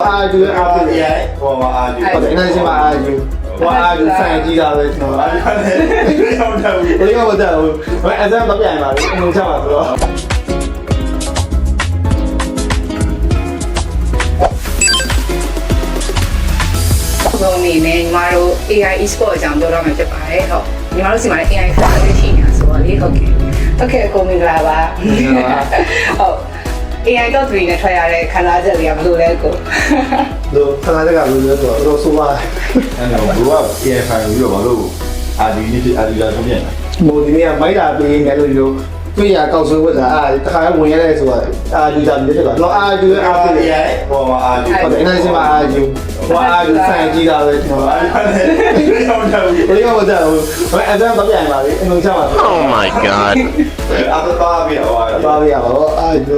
အာဂျူအာဖီရဲ့ဟောအာဂျူဟုတ်တယ်အဲ့ဒါချင်းမှာအာဂျူဟောအာဂျူဆိုင်ကြည့်တာပဲကျွန်တော်အာဂျူလည်းရောက်တော့ဘူးရောက်တော့ဘူးအဲ့ဒါတော့ပြန်လာပြီအလုံးချပါဆိုတော့ဆုံးအနေနဲ့ညီမတို့ AI e-sport အကြောင်းပြောတော့မှာဖြစ်ပါတယ်ဟုတ်ညီမတို့စီမှာလည်း AI ဖက်လေးရှိနေတာဆိုတော့လေဟုတ်ကဲ့အကုန်မင်္ဂလာပါဟုတ် AI တော့3နဲ့ထွက်ရတဲ့ခန်းစားချက်တွေကဘယ်လိုလဲကိုတို့ခဏတက်ကဘယ်လိုလဲဆိုတော့ဆိုပါအဲ့တော့ဘလူက AI ဖိုင်ပြီးတော့ဘာလို့အာဒီနီအာဒီလာဆုံးပြန်လဲ မိုဒီနေ့ကမိုက်တာပေးနေလို့တွေ့ရကောက်ဆွေးဝတ်တာတခါဝင်ရတဲ့ဆိုတော့အာဂျူတာပြည့်တယ်တော့အာဂျူအာဖီရဲ့ဟောအာဂျူဟုတ်တယ်အဲ့ဒါချင်းမှာအာဂျူဟောအာဂျူဆိုင်ကြည့်တာပဲကျွန်တော်အာဂျူလည်းရောက်တော့ဘူးရောက်တော့ဘူးအဲ့ဒါတော့ပြန်လာပြီအလုံးချပါ Oh my god. အာတော့ပါပြီဟော ပါရပါတော့အာဂျူ